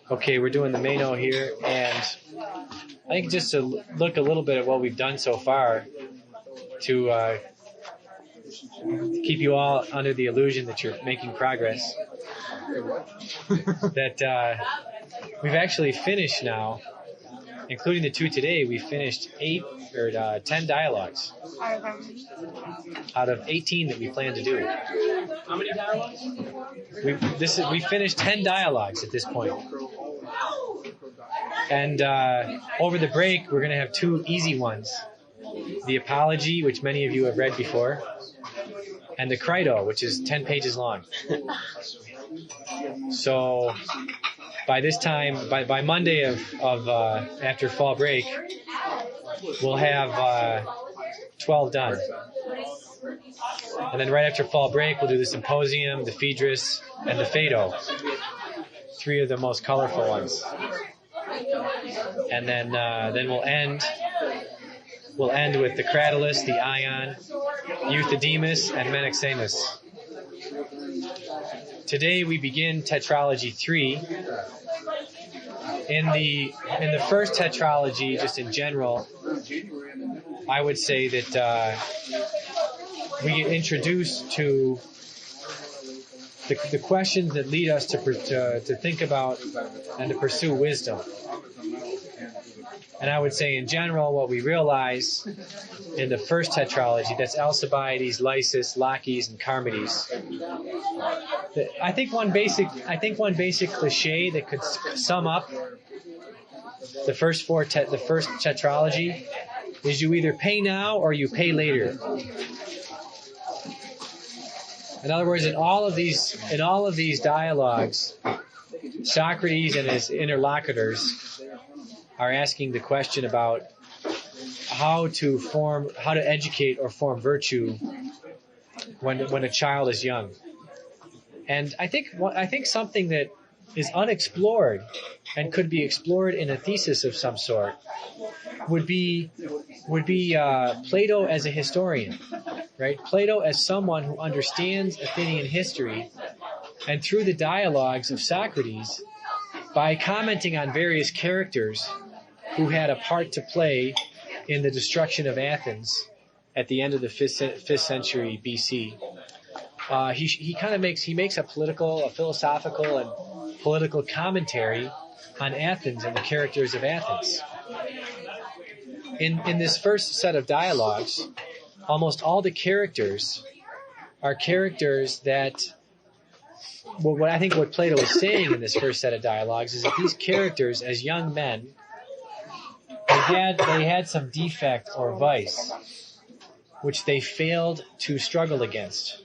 Okay, we're doing the Meno here, and I think just to look a little bit at what we've done so far to keep you all under the illusion that you're making progress, that we've actually finished now, including the two today, we've finished 10 dialogues out of 18 that we plan to do. How many dialogues? We finished 10 dialogues at this point. And over the break, we're going to have two easy ones. The Apology, which many of you have read before, and the Crito, which is 10 pages long. So by this time, by Monday of after fall break, we'll have 12 done. And then right after fall break, we'll do the Symposium, the Phaedrus, and the Phaedo. 3 of the most colorful ones. And then we'll end with the Cratylus, the Ion, Euthydemus, and Menexenus. Today we begin Tetralogy 3. In the first tetralogy, just in general, I would say that we get introduced to the questions that lead us to think about and to pursue wisdom. And I would say, in general, what we realize in the first tetralogy, that's Alcibiades, Lysis, Laches, and Charmides. I think one basic cliche that could sum up the first tetralogy is you either pay now or you pay later. In other words, in all of these dialogues, Socrates and his interlocutors are asking the question about how to educate or form virtue when a child is young. And I think something that is unexplored and could be explored in a thesis of some sort would be Plato as a historian, right? Plato as someone who understands Athenian history, and through the dialogues of Socrates, by commenting on various characters who had a part to play in the destruction of Athens at the end of the 5th century BC. He makes a philosophical and political commentary on Athens and the characters of Athens. In this first set of dialogues, almost all the characters are characters that, what Plato is saying in this first set of dialogues is that these characters, as young men, they had some defect or vice which they failed to struggle against.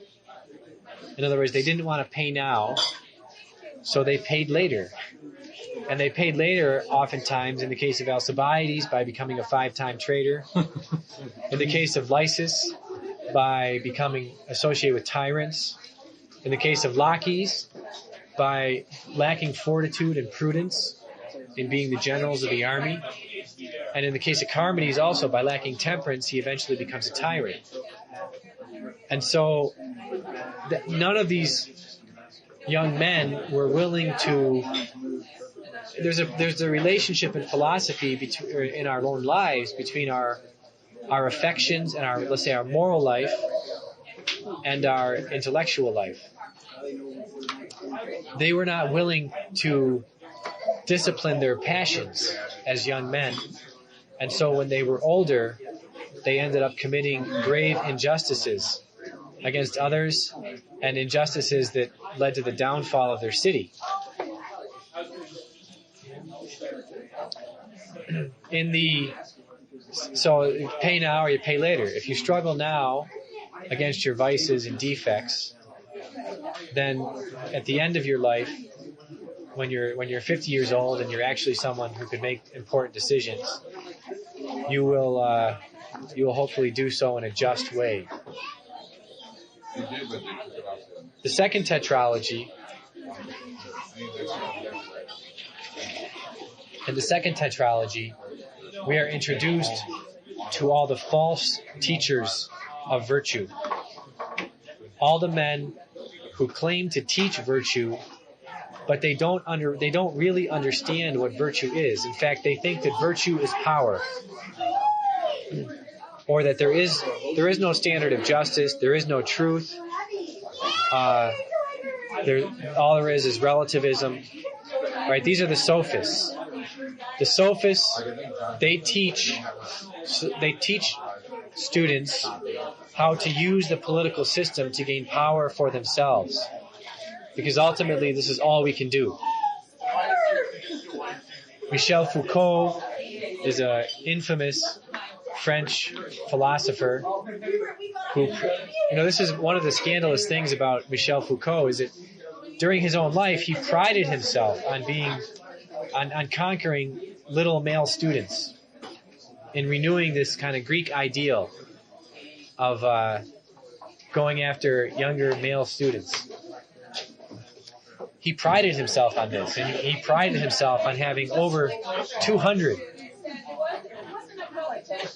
In other words, they didn't want to pay now, so they paid later. And they paid later, oftentimes, in the case of Alcibiades, by becoming a 5-time traitor. In the case of Lysis, by becoming associated with tyrants. In the case of Laches, by lacking fortitude and prudence in being the generals of the army. And in the case of Charmides, also, by lacking temperance, he eventually becomes a tyrant. And so none of these young men were willing to... There's a relationship in philosophy in our own lives between our affections and our moral life and our intellectual life. They were not willing to discipline their passions as young men, and so when they were older, they ended up committing grave injustices against others, and injustices that led to the downfall of their city. So pay now or you pay later. If you struggle now against your vices and defects, then at the end of your life, when you're 50 years old and you're actually someone who can make important decisions, you will hopefully do so in a just way. The second tetralogy, we are introduced to all the false teachers of virtue. All the men who claim to teach virtue but they don't really understand what virtue is. In fact, they think that virtue is power, or that there is no standard of justice, there is no truth. All there is relativism. Right? These are the sophists. The sophists, they teach students how to use the political system to gain power for themselves, because ultimately this is all we can do. Michel Foucault is an infamous French philosopher who, this is one of the scandalous things about Michel Foucault, is that during his own life he prided himself on conquering little male students, in renewing this kind of Greek ideal of going after younger male students. He prided himself on this, and he prided himself on having over 200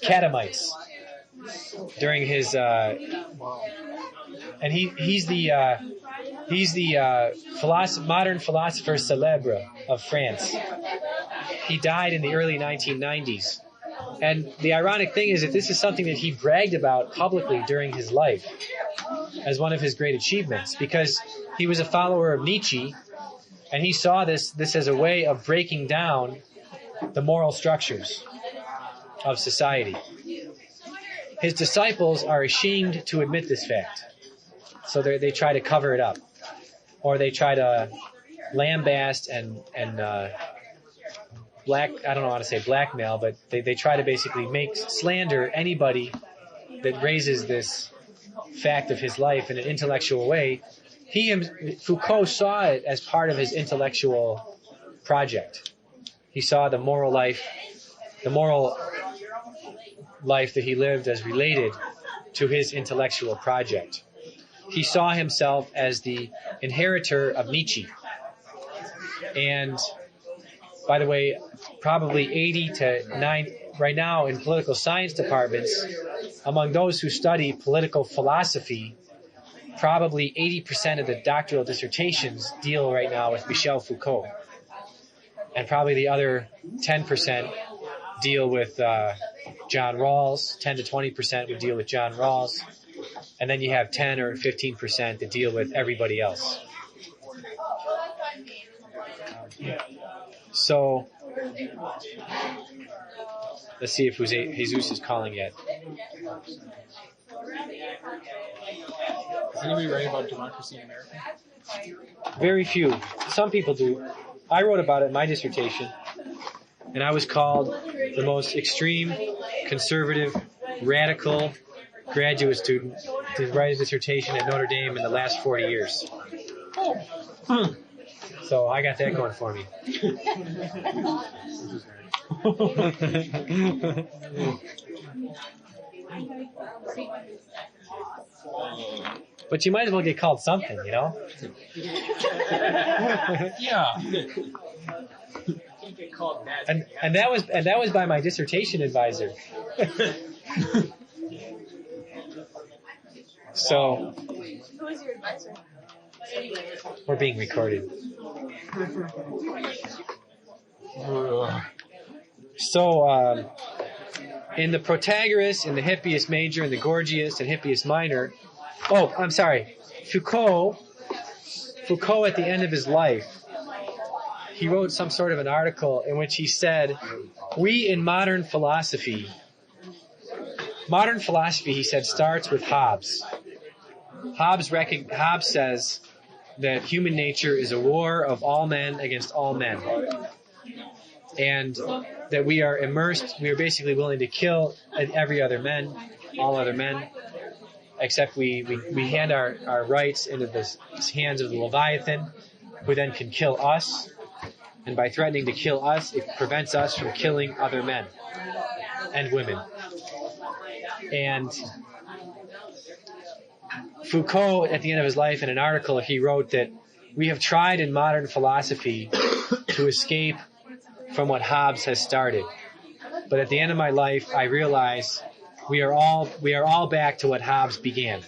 catamites during his, and he's the modern philosopher célèbre of France. He died in the early 1990s. And the ironic thing is that this is something that he bragged about publicly during his life as one of his great achievements, because he was a follower of Nietzsche, and he saw this as a way of breaking down the moral structures of society. His disciples are ashamed to admit this fact, so they try to cover it up, or they try to lambast and I don't know how to say blackmail, but they try to basically slander anybody that raises this fact of his life in an intellectual way. Foucault saw it as part of his intellectual project. He saw the moral life that he lived as related to his intellectual project. He saw himself as the inheritor of Nietzsche. And by the way, probably 80 to 9 right now in political science departments, among those who study political philosophy, probably 80% of the doctoral dissertations deal right now with Michel Foucault. And probably the other 10% deal with John Rawls. 10 to 20% would deal with John Rawls. And then you have 10 or 15% that deal with everybody else. So, let's see if Jesus is calling yet. Does anybody write about democracy in America? Very few. Some people do. I wrote about it in my dissertation, and I was called the most extreme, conservative, radical graduate student to write a dissertation at Notre Dame in the last 40 years. So I got that going for me. But you might as well get called something, Yeah. And that was by my dissertation advisor. So Who is your advisor? we're being recorded. So in the Protagoras, in the Hippias Major, in the Gorgias, and Hippias Minor. Oh, I'm sorry. Foucault, at the end of his life, he wrote some sort of an article in which he said, we in modern philosophy, he said, starts with Hobbes. Hobbes says that human nature is a war of all men against all men. And that we are basically willing to kill every other man, all other men, except we hand our rights into the hands of the Leviathan, who then can kill us. And by threatening to kill us, it prevents us from killing other men and women. And Foucault, at the end of his life, in an article, he wrote that we have tried in modern philosophy to escape from what Hobbes has started. But at the end of my life, I realize we are all back to what Hobbes began.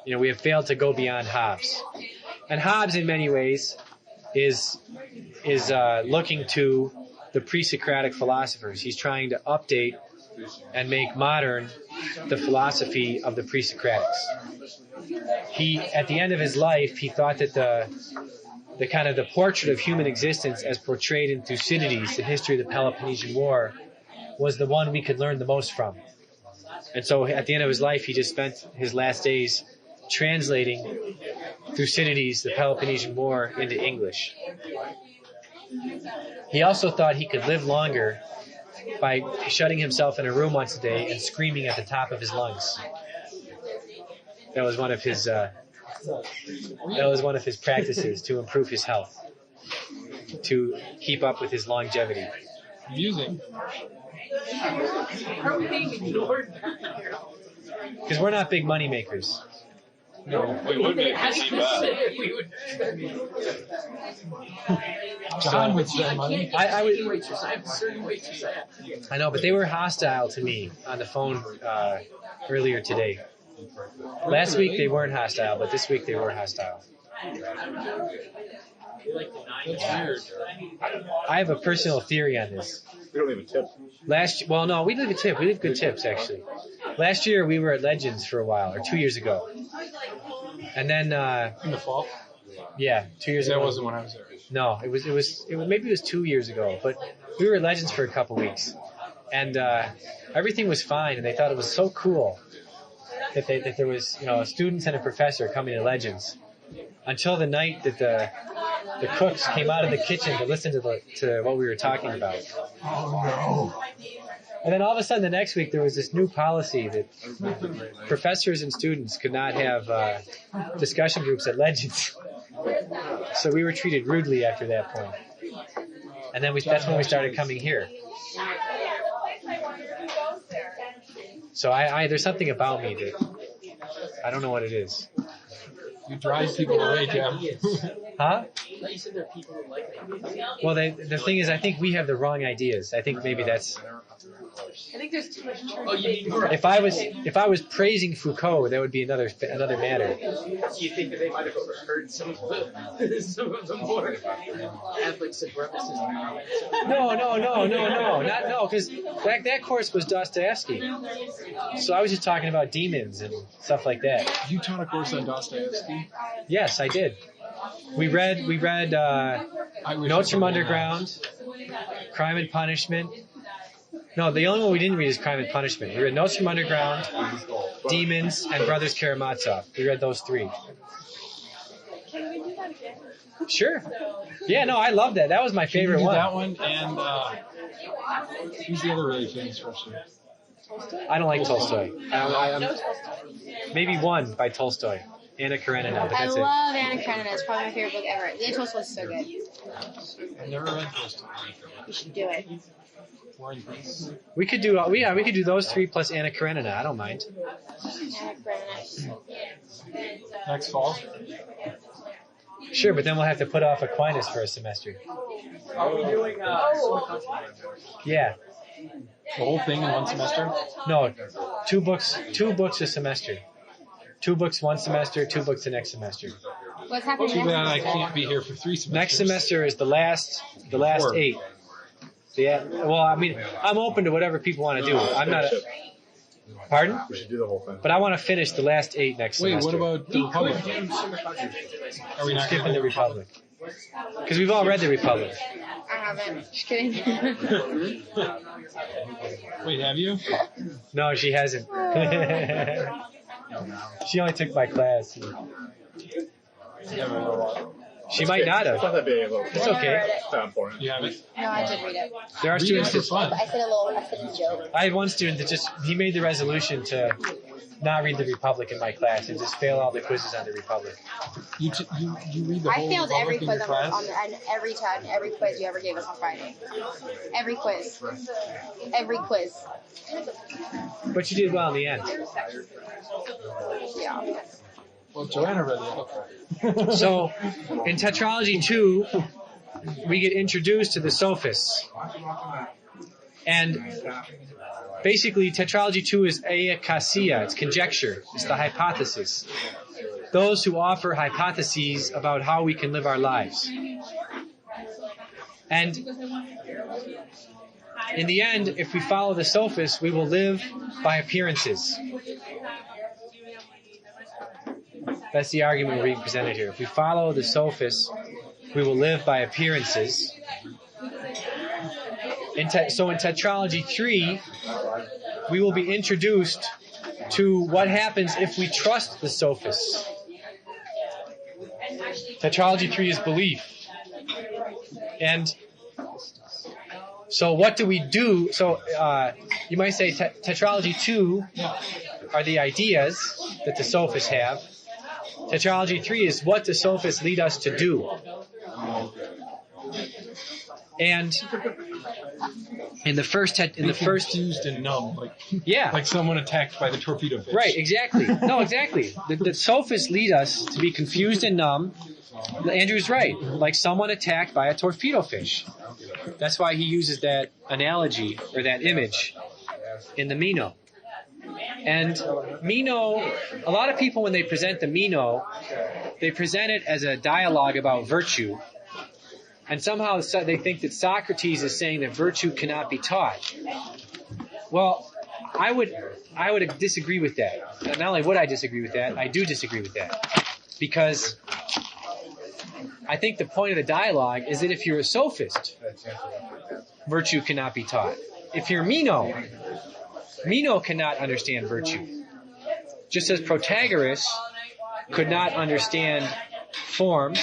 We have failed to go beyond Hobbes. And Hobbes, in many ways, is looking to the pre-Socratic philosophers. He's trying to update and make modern the philosophy of the pre-Socratics. He, at the end of his life, he thought that the kind of the portrait of human existence as portrayed in Thucydides, the history of the Peloponnesian War, was the one we could learn the most from. And so at the end of his life, he just spent his last days translating Thucydides, the Peloponnesian War, into English. He also thought he could live longer by shutting himself in a room once a day and screaming at the top of his lungs. That was one of his practices to improve his health, to keep up with his longevity. Music. Are we being ignored? Because we're not big money makers. No. We would make it seem bad. John would spend money. I would. Waitress. I have a certain waitress. I know, but they were hostile to me on the phone earlier today. Last week they weren't hostile, but this week they were hostile. That's weird. I have a personal theory on this. We don't even tip. No, we leave a tip. We leave good tips, actually. Last year we were at Legends for a while, or 2 years ago. And then, In the fall? yeah, 2 years ago. That wasn't when I was there. No, maybe it was 2 years ago, but we were at Legends for a couple weeks. And everything was fine, and they thought it was so cool that there was, students and a professor coming to Legends, until the night that the cooks came out of the kitchen to listen to what we were talking about. Oh, no. And then all of a sudden the next week there was this new policy that professors and students could not have discussion groups at Legends. So we were treated rudely after that point. And then that's when we started coming here. So there's something about me that I don't know what it is. You drive people away, Jim. Huh? You said there are people who like it. Well, the thing is, I think we have the wrong ideas. I think maybe that's. I think there's too much truth. Oh, you need more. If I was praising Foucault, that would be another matter. You think that they might have overheard some of the more Catholic supremacists? No, because that course was Dostoevsky. So I was just talking about demons and stuff like that. You taught a course on Dostoevsky? Yes, I did. We read Notes from Underground, Crime and Punishment. No, the only one we didn't read is Crime and Punishment. We read Notes from Underground, Demons, and Brothers Karamazov. We read those three. Can we do that again? Sure. Yeah, no, I love that. That was my favorite one. That one and who's the other really famous person? I don't like Tolstoy. Maybe one by Tolstoy. Anna Karenina, but I that's love Anna Karenina. It's probably my favorite book ever. Leah Tolstoy's so good. I've never read Tolstoy. You should do it. War and Peace. We could do those three plus Anna Karenina. I don't mind. Anna Karenina. Next fall. Sure, but then we'll have to put off Aquinas for a semester. Are we doing Yeah. The whole thing in one semester? No, two books a semester. 2 books one semester, 2 books the next semester. What's happening Too bad I next? can't be here for 3 semesters. Next semester is the last 8. Yeah. Well, I mean, I'm open to whatever people want to do. I'm not. Pardon? We should do the whole thing. But I want to finish the last 8 next Wait, semester. what about the Republic? Are we not Skipping going the Republic? Because we've all read the Republic. I haven't. Just kidding. Wait, have you? No, she hasn't. She only took my class. She might not It's not have. that big of a It's okay. It's not important. You have it? No, I did read it. There are Read it students for that. fun. I said a joke. I had one student that he made the resolution to not read the Republic in my class and just fail all the quizzes on the Republic. You read the I whole failed every Republic in your quiz class? on every time, every quiz you ever gave us on Friday. Every quiz. Every quiz. But you did well in the end. Yeah. Well, Joanna read the book. So, in Tetralogy 2, we get introduced to the sophists. And basically, Tetralogy 2 is aikasia, it's conjecture, it's the hypothesis. those who offer hypotheses about how we can live our lives. And in the end, if we follow the sophists, we will live by appearances. That's the argument being presented here. If we follow the sophists, we will live by appearances. So in Tetralogy 3, we will be introduced to what happens if we trust the sophists. Tetralogy 3 is belief. And so what do we do? So you might say Tetralogy 2 are the ideas that the sophists have. Tetralogy 3 is what the sophists lead us to do. And in the first confused and numb, like someone attacked by the torpedo fish. Right, exactly. No, exactly. The sophists lead us to be confused and numb. Andrew's right, like someone attacked by a torpedo fish. That's why he uses that analogy or that image in the Meno. And Meno, a lot of people when they present the Meno, they present it as a dialogue about virtue. And somehow they think that Socrates is saying that virtue cannot be taught. Well, I would disagree with that. Not only would I disagree with that, I do disagree with that. Because I think the point of the dialogue is that if you're a sophist, virtue cannot be taught. If you're Meno cannot understand virtue. Just as Protagoras could not understand forms,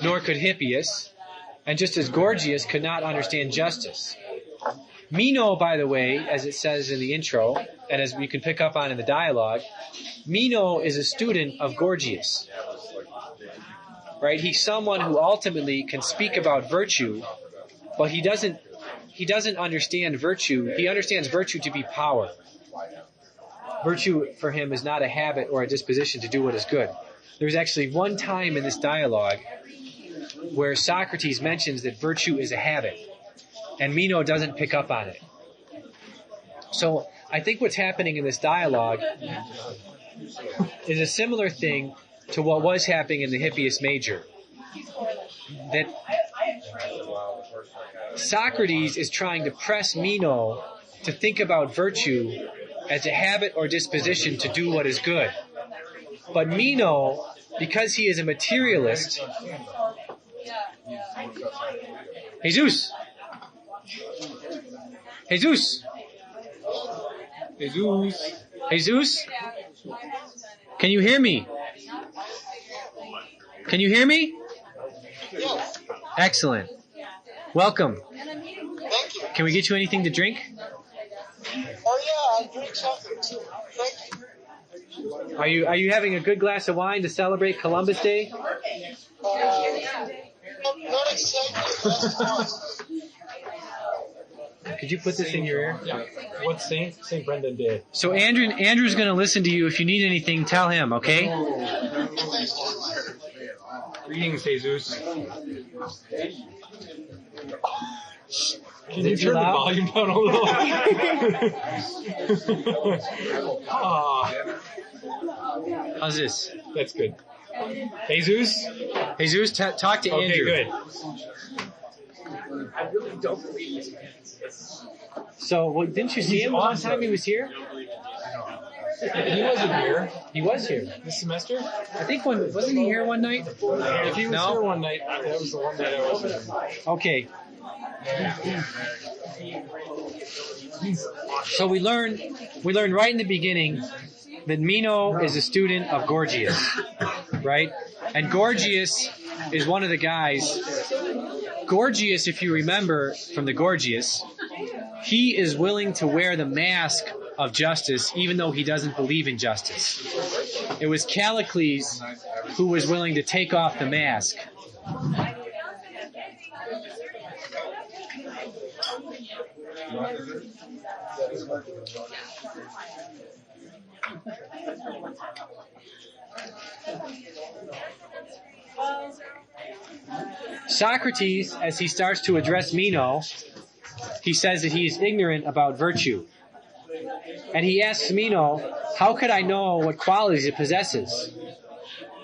nor could Hippias, and just as Gorgias could not understand justice. Meno, by the way, as it says in the intro, and as we can pick up on in the dialogue, Meno is a student of Gorgias. Right? He's someone who ultimately can speak about virtue, but he doesn't understand virtue. He understands virtue to be power. Virtue for him is not a habit or a disposition to do what is good. There's actually one time in this dialogue where Socrates mentions that virtue is a habit, and Meno doesn't pick up on it. So I think what's happening in this dialogue is a similar thing to what was happening in the Hippias Major. That Socrates is trying to press Meno to think about virtue as a habit or disposition to do what is good. But Meno, because he is a materialist, Jesus, can you hear me? Can you hear me? Yes. Excellent. Welcome. Thank you. Can we get you anything to drink? Oh yeah, I'll drink something too. Thank you. Are you having a good glass of wine to celebrate Columbus Day? Not exactly. Could you put this in your ear? Yeah. What's St. Brendan Day? So Andrew's going to listen to you. If you need anything, tell him, okay? Greetings, Jesus. Can you Is it turn the loud? volume down a little? How's this? That's good. Jesus? Jesus, talk to Andrew. Okay, good. I really don't believe this. So, didn't you see him the last time he was here? He wasn't here He was here. this semester. I think wasn't he here one night? If he was No? here one night, that was the one night I wasn't here. Okay. So we learned right in the beginning that Meno is a student of Gorgias, right? And Gorgias is one of the guys. Gorgias, if you remember from the Gorgias, he is willing to wear the mask of justice even though he doesn't believe in justice. It was Callicles who was willing to take off the mask. Socrates, as he starts to address Meno, he says that he is ignorant about virtue. And he asks Meno, how could I know what qualities it possesses?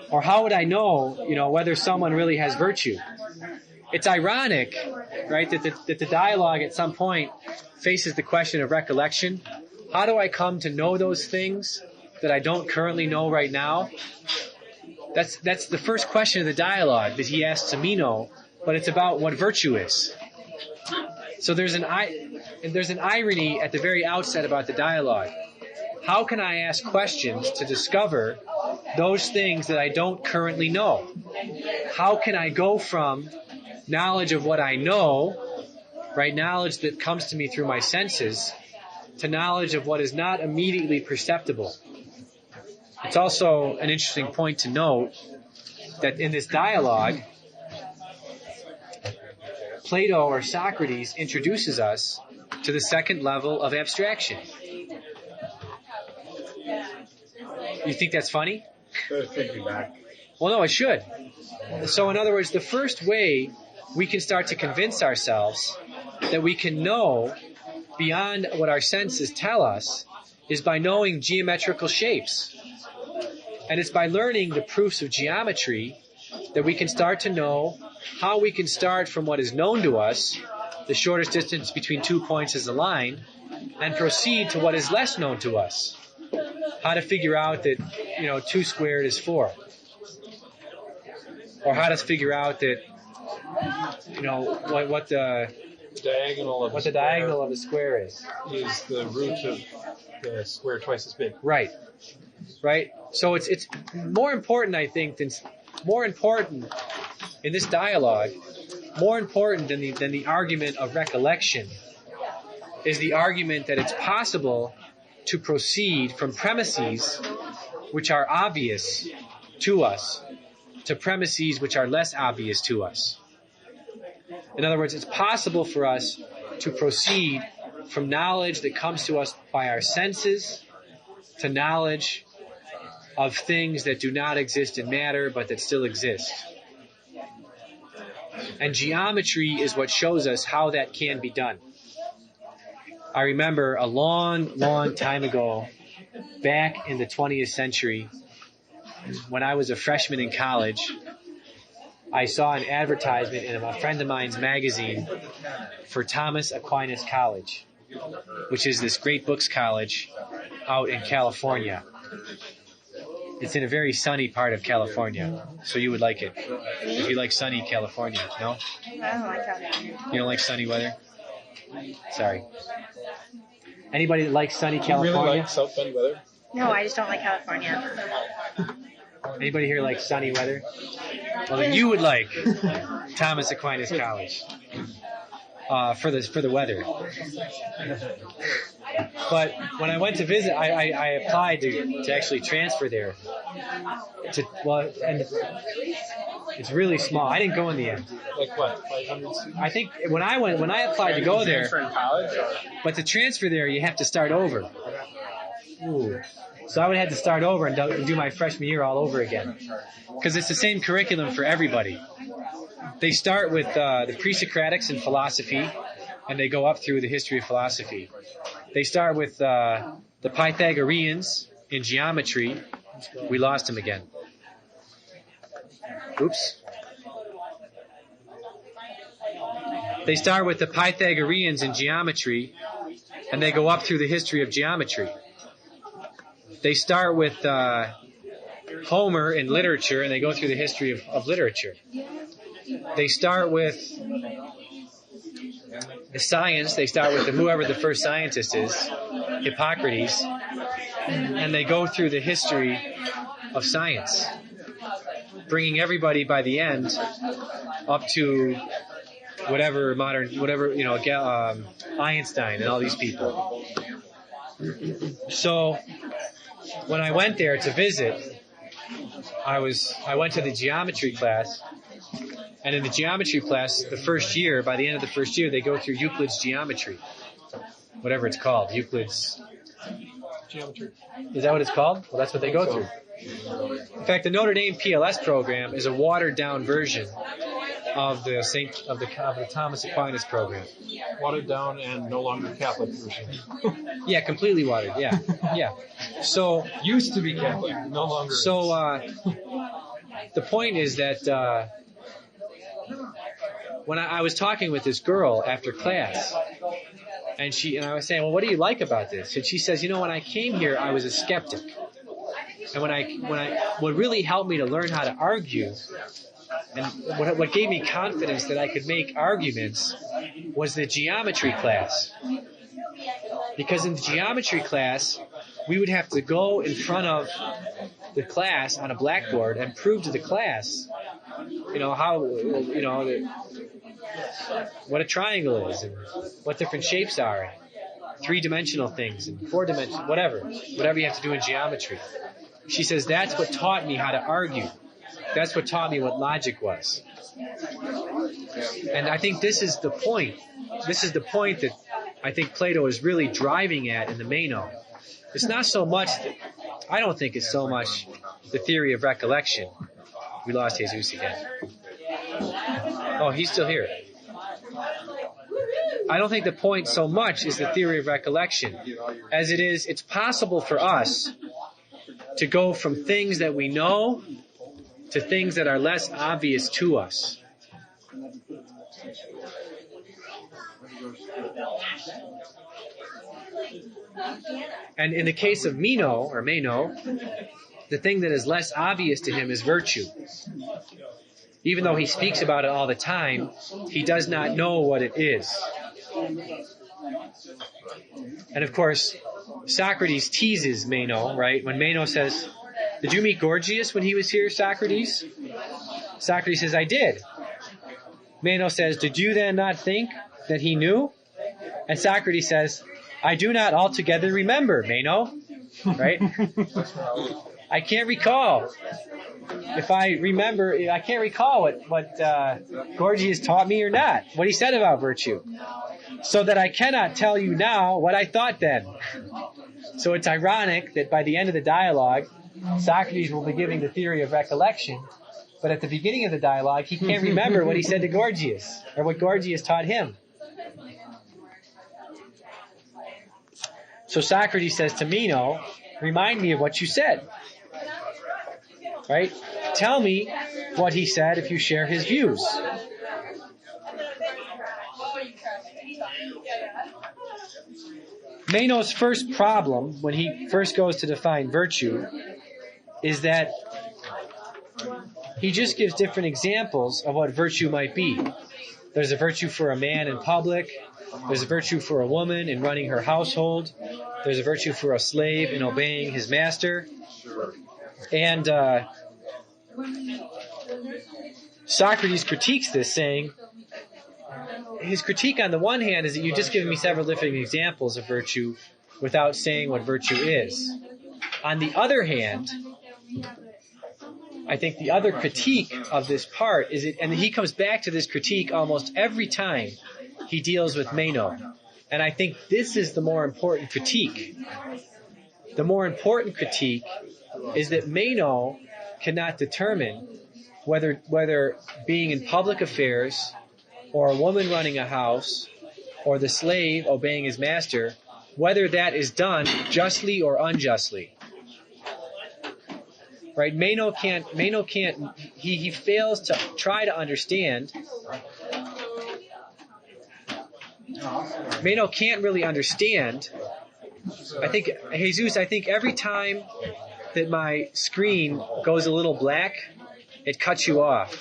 Or how would I know, whether someone really has virtue? It's ironic, right, that the dialogue at some point faces the question of recollection. How do I come to know those things that I don't currently know right now? That's the first question of the dialogue that he asks to Meno, but it's about what virtue is. So there's an irony at the very outset about the dialogue. How can I ask questions to discover those things that I don't currently know? How can I go from knowledge of what I know, right, knowledge that comes to me through my senses, to knowledge of what is not immediately perceptible? It's also an interesting point to note that in this dialogue, Plato or Socrates introduces us to the second level of abstraction. You think that's funny? Take me back. Well, no, it should. So in other words, the first way we can start to convince ourselves that we can know beyond what our senses tell us is by knowing geometrical shapes. And it's by learning the proofs of geometry that we can start to know how we can start from what is known to us, the shortest distance between 2 points is a line, and proceed to what is less known to us. How to figure out that, 2 squared is 4. Or how to figure out that, what the diagonal of a square is the root of the square twice as big. Right. So it's more important, I think, more important in this dialogue, more important than the argument of recollection, is the argument that it's possible to proceed from premises which are obvious to us to premises which are less obvious to us. In other words, it's possible for us to proceed from knowledge that comes to us by our senses to knowledge of things that do not exist in matter but that still exist. And geometry is what shows us how that can be done. I remember a long, long time ago, back in the 20th century, when I was a freshman in college, I saw an advertisement in a friend of mine's magazine for Thomas Aquinas College, which is this great books college out in California. It's in a very sunny part of California, so you would like it. If you like sunny California, no? I don't like California. You don't like sunny weather? Sorry. Anybody that likes sunny You California? really like South Bend weather? No, I just don't like California. Anybody here like sunny weather? Well, then you would like Thomas Aquinas College for the weather. But when I went to visit, I applied to actually transfer there. And it's really small. I didn't go in the end. Like what, 500 students? I think when I applied to go there, Transfer in college? but to transfer there, you have to start over. Ooh. So I would have to start over and do my freshman year all over again. Because it's the same curriculum for everybody. They start with the pre-Socratics in philosophy, and they go up through the history of philosophy. They start with the Pythagoreans in geometry. We lost him again. Oops. They start with the Pythagoreans in geometry, and they go up through the history of geometry. They start with Homer in literature, and they go through the history of literature. They start with the science. They start with whoever the first scientist is, Hippocrates, and they go through the history of science, bringing everybody by the end up to whatever, Einstein and all these people. So when I went there to visit, I went to the geometry class, and in the geometry class, by the end of the first year, they go through Euclid's geometry, whatever it's called, Euclid's Geometry. Is that what it's called? Well, that's what they go through. In fact, the Notre Dame PLS program is a watered-down version of the Thomas Aquinas program. Watered down and no longer Catholic version. Yeah, completely watered. Yeah. So used to be Catholic, no longer. So the point is that when I was talking with this girl after class, and I was saying, well, what do you like about this? And she says, when I came here, I was a skeptic. And what really helped me to learn how to argue, and what gave me confidence that I could make arguments, was the geometry class. Because in the geometry class, we would have to go in front of the class on a blackboard and prove to the class, what a triangle is and what different shapes are, and three-dimensional things and four-dimensional, whatever you have to do in geometry. She says that's what taught me how to argue. That's what taught me what logic was. And I think this is the point. This is the point that I think Plato is really driving at in the Meno. It's not so much, I don't think it's so much the theory of recollection. We lost Jesus again. Oh, he's still here. I don't think the point so much is the theory of recollection as it is, it's possible for us to go from things that we know to things that are less obvious to us. And in the case of Meno, the thing that is less obvious to him is virtue. Even though he speaks about it all the time, he does not know what it is. And of course, Socrates teases Meno, right? When Meno says, "Did you meet Gorgias when he was here, Socrates?" Socrates says, "I did." Meno says, "Did you then not think that he knew?" And Socrates says, "I do not altogether remember, Meno." Right? I can't recall. If I remember, I can't recall what Gorgias taught me or not, what he said about virtue. So that I cannot tell you now what I thought then. So it's ironic that by the end of the dialogue, Socrates will be giving the theory of recollection, but at the beginning of the dialogue, he can't remember what he said to Gorgias, or what Gorgias taught him. So Socrates says to Meno, "Remind me of what you said." Right? Tell me what he said if you share his views. Meno's first problem, when he first goes to define virtue, is that he just gives different examples of what virtue might be. There's a virtue for a man in public. There's a virtue for a woman in running her household. There's a virtue for a slave in obeying his master. And Socrates critiques this, saying, his critique on the one hand is that you've just given me several different examples of virtue without saying what virtue is. On the other hand, I think the other critique of this part is and he comes back to this critique almost every time he deals with Meno. And I think this is the more important critique. The more important critique is that Meno cannot determine whether being in public affairs, or a woman running a house, or the slave obeying his master, whether that is done justly or unjustly. Right? Meno can't, he fails to try to understand. Meno can't really understand. I think every time that my screen goes a little black, it cuts you off.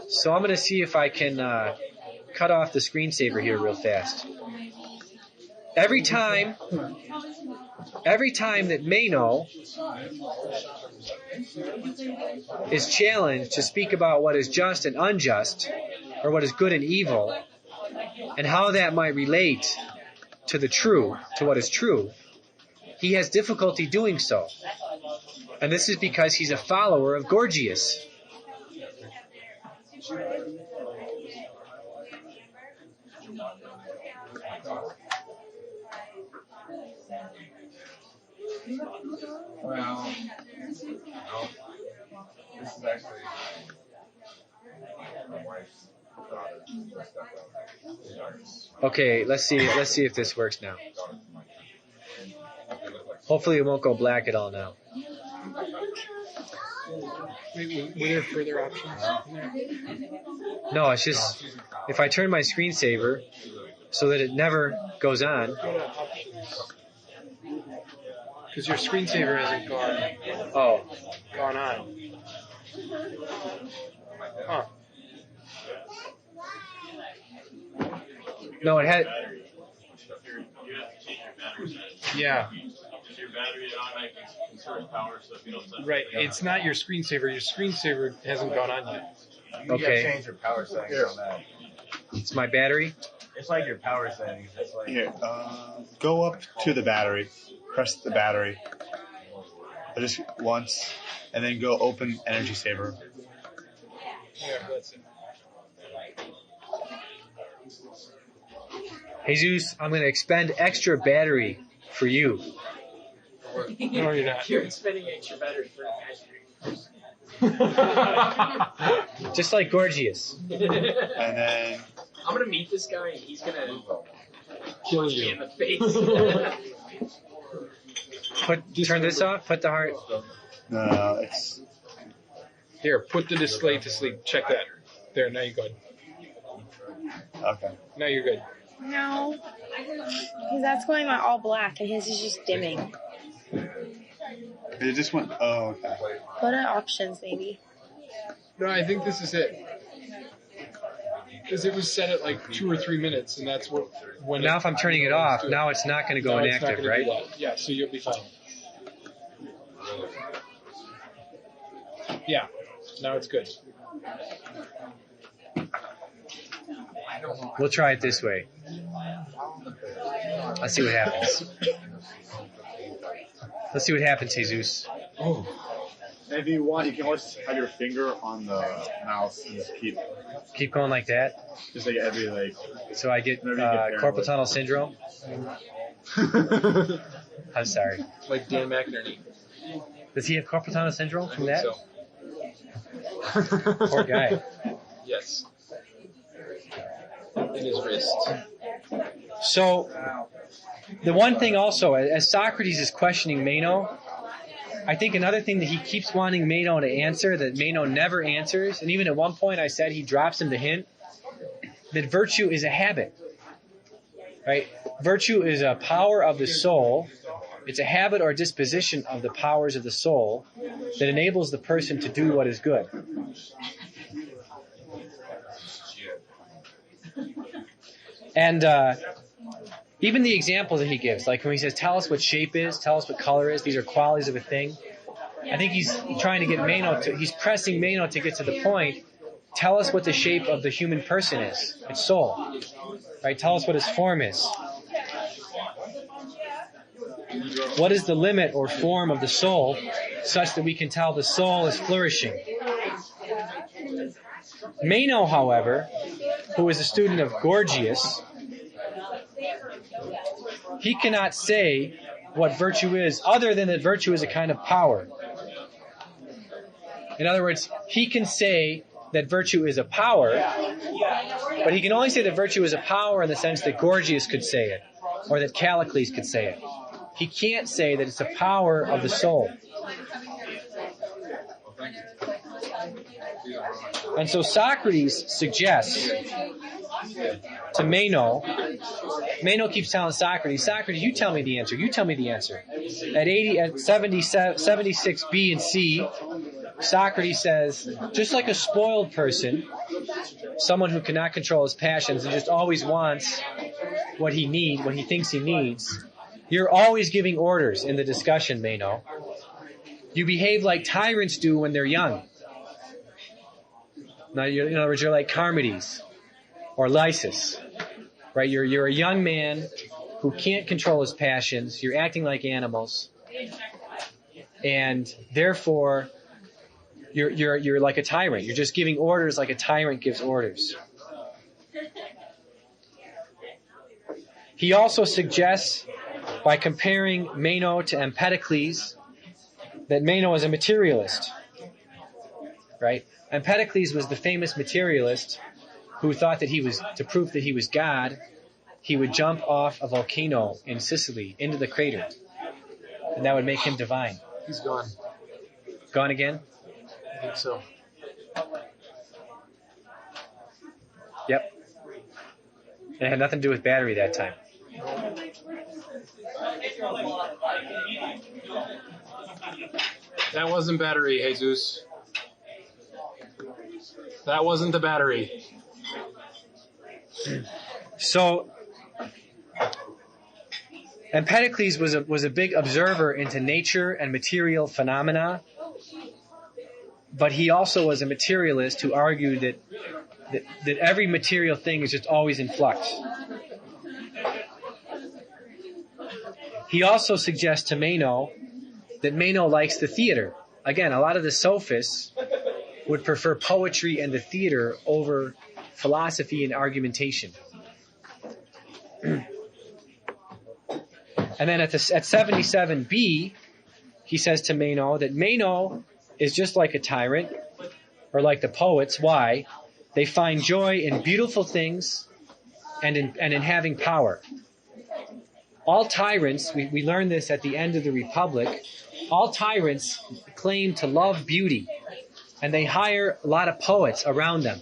So I'm going to see if I can cut off the screensaver here real fast. Every time that Meno is challenged to speak about what is just and unjust, or what is good and evil, and how that might relate to what is true, he has difficulty doing so. And this is because he's a follower of Gorgias. Well, this is actually my wife's daughter. Okay, let's see if this works now. Hopefully it won't go black at all now. Wait, were there further options in there? No, it's just if I turn my screensaver so that it never goes on. Because your screensaver hasn't gone on. Huh. No, it had. Yeah. Your battery automatically conserves power, so if you don't touch Right. It's not your screensaver. Your screensaver hasn't gone on yet. You Okay. gotta change your power settings on that. It's my battery. It's like your power settings. It's like Here, go up to the battery, press the battery, just once, and then go open Energy Saver. Yeah, that's it. Jesus, I'm going to expend extra battery for you. No, you're not. You're expending extra battery for a battery. Just like Gorgias. And then I'm gonna meet this guy and he's gonna Kill punch me in you. the face. Turn this off. Put the heart. no, it's Here, put the display to sleep. Check that. There, now you're good. okay. Now you're good. No. Because that's going on all black and his is just dimming. It just went. Oh, okay. Go to options, maybe. No, I think this is it. Because it was set at like 2 or 3 minutes, and that's what. When Now, if I'm turning it off, now it's not going to go No, it's not inactive, gonna do right? that. Yeah, so you'll be fine. Yeah, now it's good. We'll try it this way. Let's see what happens. Let's see what happens, Jesus. Oh, And if you want, you can always have your finger on the mouse and just Keep going like that. just like every like. So I get Whenever you get carpal paranoid. tunnel syndrome. I'm sorry. like Dan McInerney. Does he have carpal tunnel syndrome I from think that? so. Poor guy. Yes. In his wrist. So, the one thing also, as Socrates is questioning Meno, I think another thing that he keeps wanting Meno to answer that Meno never answers, and even at one point I said he drops him the hint, that virtue is a habit. Right? Virtue is a power of the soul. It's a habit or disposition of the powers of the soul that enables the person to do what is good. And even the examples that he gives, like when he says, tell us what shape is, tell us what color is, these are qualities of a thing. I think he's trying to get Meno to, he's pressing Meno to get to the point, tell us what the shape of the human person is, its soul. Right? Tell us what its form is. What is the limit or form of the soul such that we can tell the soul is flourishing? Meno, however, who is a student of Gorgias, he cannot say what virtue is other than that virtue is a kind of power. In other words, he can say that virtue is a power, but he can only say that virtue is a power in the sense that Gorgias could say it, or that Callicles could say it. He can't say that it's a power of the soul. And so Socrates suggests to Meno, Meno keeps telling Socrates, Socrates, you tell me the answer, you tell me the answer. At 76 B and C, Socrates says, just like a spoiled person, someone who cannot control his passions and just always wants what he thinks he needs, you're always giving orders in the discussion, Meno. You behave like tyrants do when they're young. Now, in other words, you're like Charmides or Lysis, right? You're a young man who can't control his passions. You're acting like animals, and therefore, you're like a tyrant. You're just giving orders like a tyrant gives orders. He also suggests, by comparing Meno to Empedocles, that Meno is a materialist, right? Empedocles was the famous materialist who thought that to prove that he was God, he would jump off a volcano in Sicily into the crater, and that would make him divine. He's gone. Gone again? I think so. Yep. It had nothing to do with battery that time. That wasn't battery, Jesus. That wasn't the battery. So, Empedocles was a big observer into nature and material phenomena, but he also was a materialist who argued that every material thing is just always in flux. He also suggests to Meno that Meno likes the theater. Again, a lot of the sophists would prefer poetry and the theater over philosophy and argumentation. And then at 77b, he says to Meno that Meno is just like a tyrant, or like the poets. Why? They find joy in beautiful things and in having power. All tyrants, we learned this at the end of the Republic, all tyrants claim to love beauty, and they hire a lot of poets around them.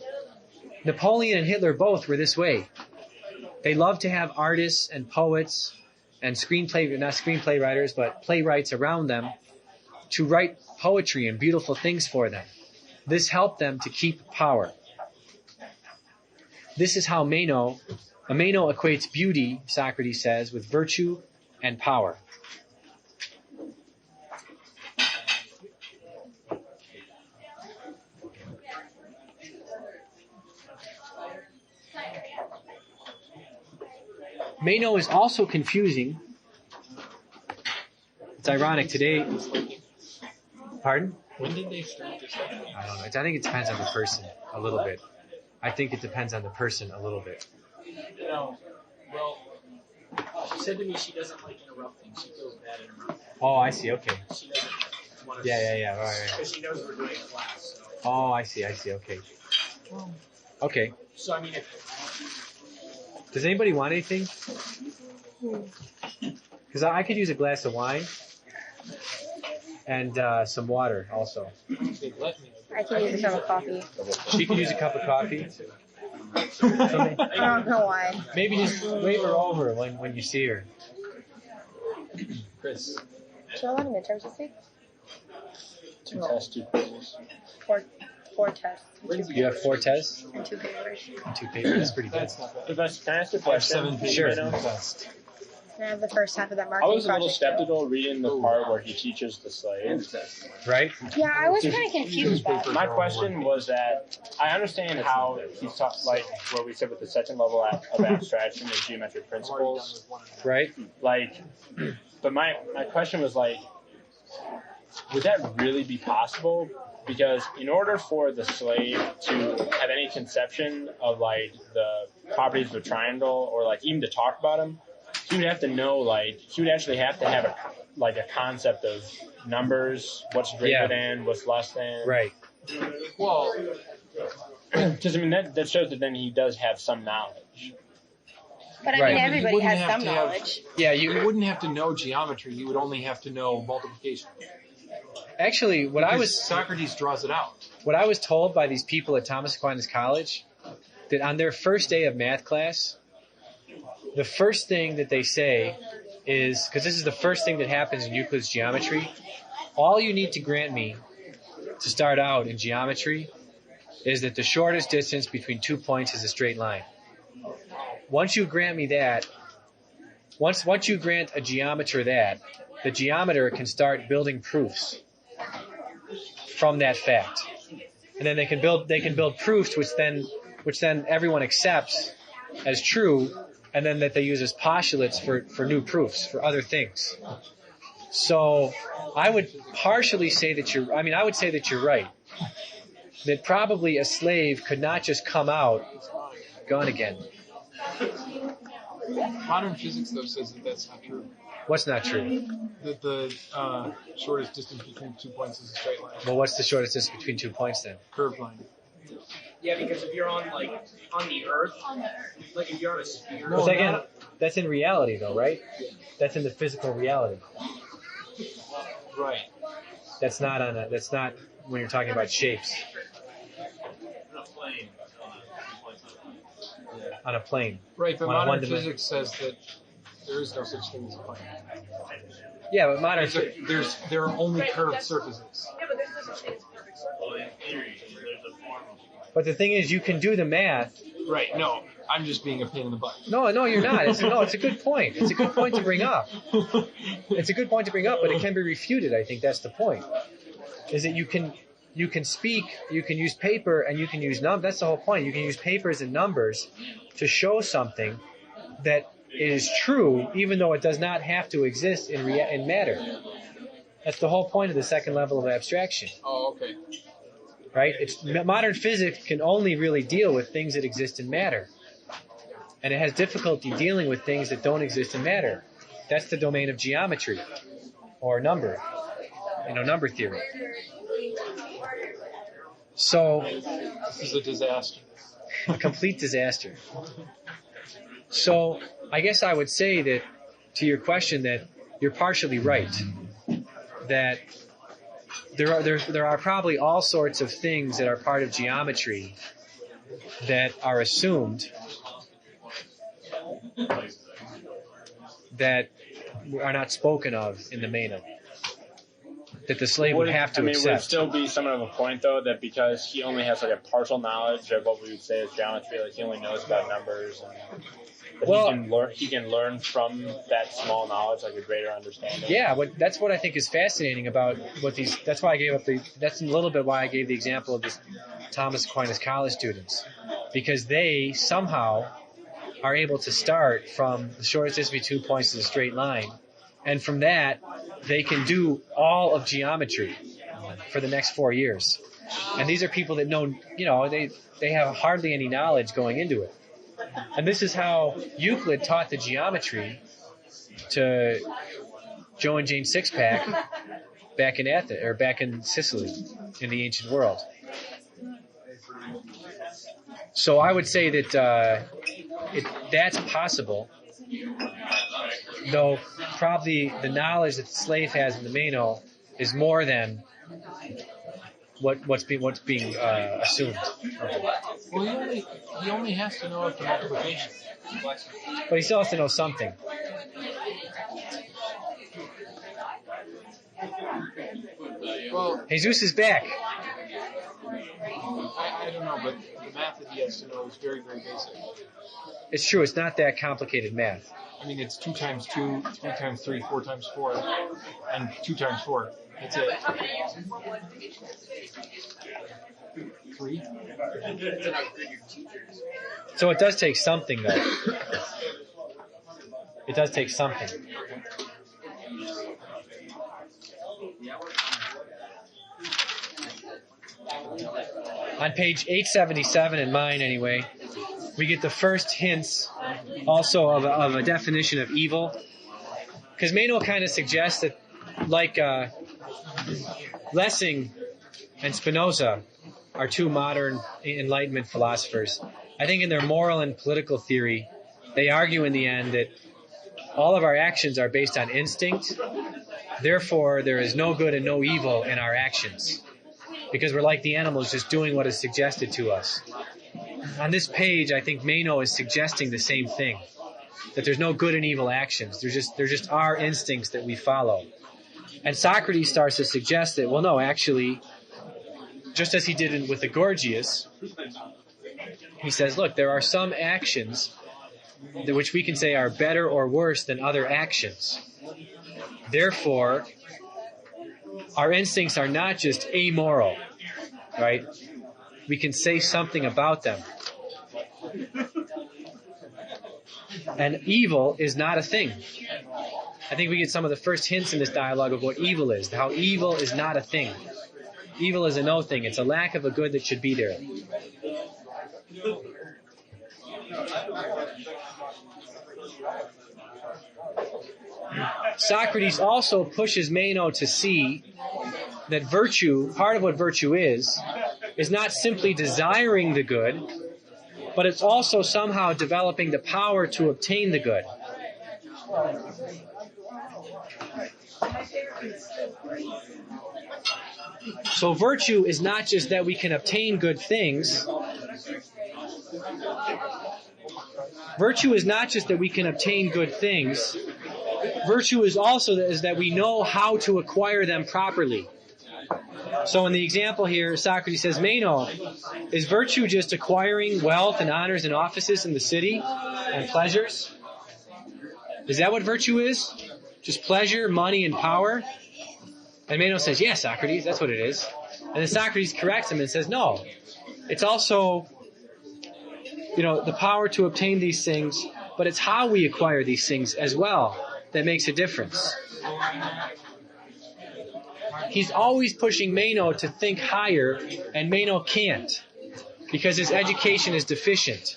Napoleon and Hitler both were this way. They love to have artists and poets and not screenplay writers, but playwrights around them to write poetry and beautiful things for them. This helped them to keep power. This is how Meno equates beauty, Socrates says, with virtue and power. Meno is also confusing. It's ironic today. Pardon? When did they start this? I don't know. I think it depends on the person a little bit. I think it depends on the person a little bit. Well, she said to me she doesn't like interrupting. She feels bad interrupting. Oh, I see. Okay. She doesn't want to. Yeah. Right. Because she knows we're doing a class. So. Oh, I see. Okay. Okay. So I mean, Does anybody want anything? Because I could use a glass of wine and some water also. I can use a cup of coffee. She can use a cup of coffee. I don't know why. Maybe just wave her over when you see her. Chris. So a lot of midterms this week? 2 tests, 2 quizzes. Four tests. You have 4 tests And 2 papers. and 2 papers. That's pretty good. Can I ask a question? Sure. And I have the first half of that I marketing was a little project. skeptical reading the part where he teaches the slave. Right? Yeah, I was kind of confused by it. My question was that I understand how he's taught, like what we said with the second level of abstraction and geometric principles. Right? Like, but my question was like, would that really be possible? Because in order for the slave to have any conception of like the properties of a triangle, or like even to talk about them, he would have to know, like, he would actually have to have a concept of numbers, what's greater than, what's less than. Right. Well, Because I mean that shows that then he does have some knowledge. But I Right. mean, You everybody wouldn't has have some to have- knowledge. Yeah, you wouldn't have to know geometry. You would only have to know multiplication. actually Because Socrates draws it out. what I was told by these people at Thomas Aquinas College, that on their first day of math class, the first thing that they say is, because this is the first thing that happens in Euclid's geometry, all you need to grant me to start out in geometry is that the shortest distance between 2 points is a straight line. Once you grant me that, once you grant a geometer that, the geometer can start building proofs from that fact. And then they can build proofs which then everyone accepts as true, and then that they use as postulates for new proofs, for other things. So I would partially say that I would say that you're right. That probably a slave could not just come out, gone again. Modern physics, though, says that that's not true. What's not true? That the shortest distance between 2 points is a straight line. Well, what's the shortest distance between 2 points then? Curved line. yeah, because if you're on the Earth, like if you're on a sphere. But again, that's in reality though, right? That's in the physical reality. Right. That's not when you're talking about shapes on a plane. Right, but On a modern one-dimension- physics says that there is no such thing as a plane. Yeah, but modern There are only curved surfaces. But the thing is, you can do the math. Right. No, I'm just being a pain in the butt. No, you're not. It's a good point. It's a good point to bring up. It's a good point to bring up, but it can be refuted. I think that's the point. Is that you can speak, you can use paper, and you can use numbers. That's the whole point. You can use papers and numbers to show something that is true, even though it does not have to exist in matter. That's the whole point of the second level of abstraction. Oh, okay. Right? Modern physics can only really deal with things that exist in matter. And it has difficulty dealing with things that don't exist in matter. That's the domain of geometry or number theory. So, this is a disaster. A complete disaster. So, I guess I would say that, to your question, that you're partially right. That there are probably all sorts of things that are part of geometry that are assumed that are not spoken of in the Meno. That the slave would have to accept. Would it still be somewhat of a point, though, that because he only has like a partial knowledge of what we would say is geometry, like he only knows about numbers, and he can learn from that small knowledge, like a greater understanding. Yeah, that's what I think is fascinating about what these. That's why I gave up that's a little bit why I gave the example of this Thomas Aquinas college students, because they somehow are able to start from the shortest distance between 2 points in a straight line, and from that they can do all of geometry for the next 4 years. And these are people that know, they have hardly any knowledge going into it. And this is how Euclid taught the geometry to Joe and Jane Sixpack back in Athens, or back in Sicily, in the ancient world. So I would say that that's possible, though probably the knowledge that the slave has in the Meno is more than what's being assumed. Well, he only has to know of the multiplication. But he still has to know something. Well, Jesus is back. I don't know, but the math that he has to know is very, very basic. It's true. It's not that complicated math. I mean, it's 2 times 2, 3 times 3, 4 times 4, and 2 times 4. That's it. 3? So it does take something, though. It does take something. On page 877 in mine, anyway, we get the first hints also of a definition of evil. Because Meno kind of suggests that, like Lessing and Spinoza are two modern Enlightenment philosophers. I think in their moral and political theory, they argue in the end that all of our actions are based on instinct. Therefore, there is no good and no evil in our actions, because we're like the animals, just doing what is suggested to us. On this page, I think Meno is suggesting the same thing, that there's no good and evil actions. They're just our instincts that we follow. And Socrates starts to suggest that, well, no, actually, just as he did with the Gorgias, he says, look, there are some actions which we can say are better or worse than other actions. Therefore, our instincts are not just amoral, right? We can say something about them. And evil is not a thing. I think we get some of the first hints in this dialogue of what evil is, how evil is not a thing. Evil is a no thing. It's a lack of a good that should be there. Socrates also pushes Meno to see that virtue, part of what virtue is not simply desiring the good, but it's also somehow developing the power to obtain the good. So virtue is not just that we can obtain good things. Virtue is not just that we can obtain good things. Virtue is also that we know how to acquire them properly. So in the example here, Socrates says, Meno, is virtue just acquiring wealth and honors and offices in the city and pleasures? Is that what virtue is? Just pleasure, money, and power? And Meno says, yes, Socrates, that's what it is. And then Socrates corrects him and says, no, it's also, the power to obtain these things, but it's how we acquire these things as well that makes a difference. He's always pushing Meno to think higher, and Meno can't because his education is deficient.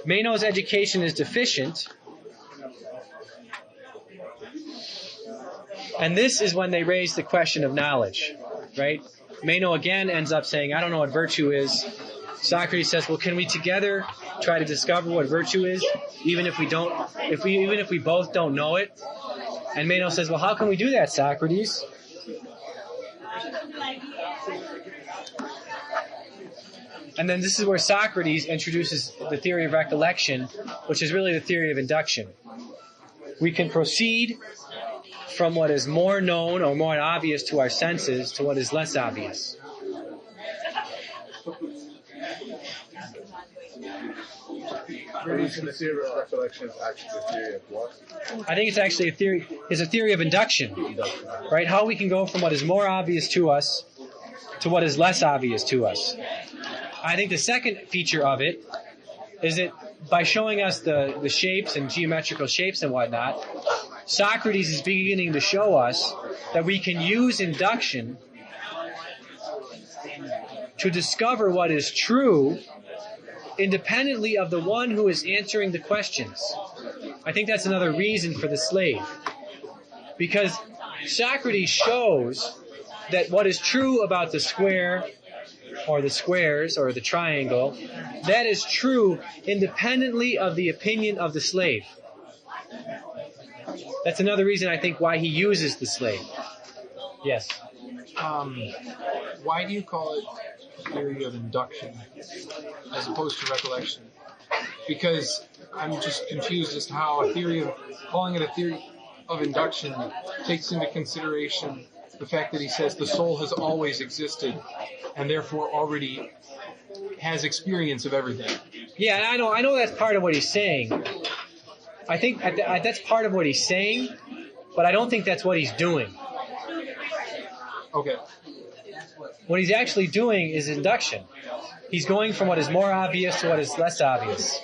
Meno's education is deficient, and this is when they raise the question of knowledge, right? Meno again ends up saying, I don't know what virtue is. Socrates says, well, can we together try to discover what virtue is, even if we both don't know it? And Meno says, well, how can we do that, Socrates? And then this is where Socrates introduces the theory of recollection, which is really the theory of induction. We can proceed from what is more known or more obvious to our senses to what is less obvious. The theory of recollection is actually the theory of what? I think it's actually a theory of induction, right? How we can go from what is more obvious to us to what is less obvious to us. I think the second feature of it is that by showing us the shapes and geometrical shapes and whatnot, Socrates is beginning to show us that we can use induction to discover what is true independently of the one who is answering the questions. I think that's another reason for the slave. Because Socrates shows that what is true about the square or the squares or the triangle, that is true independently of the opinion of the slave. That's another reason I think why he uses the slave. Yes. Why do you call it theory of induction as opposed to recollection? Because I'm just confused as to how calling it a theory of induction takes into consideration the fact that he says the soul has always existed and therefore already has experience of everything. Yeah, I know that's part of what he's saying. I think that's part of what he's saying, but I don't think that's what he's doing. Okay. What he's actually doing is induction. He's going from what is more obvious to what is less obvious.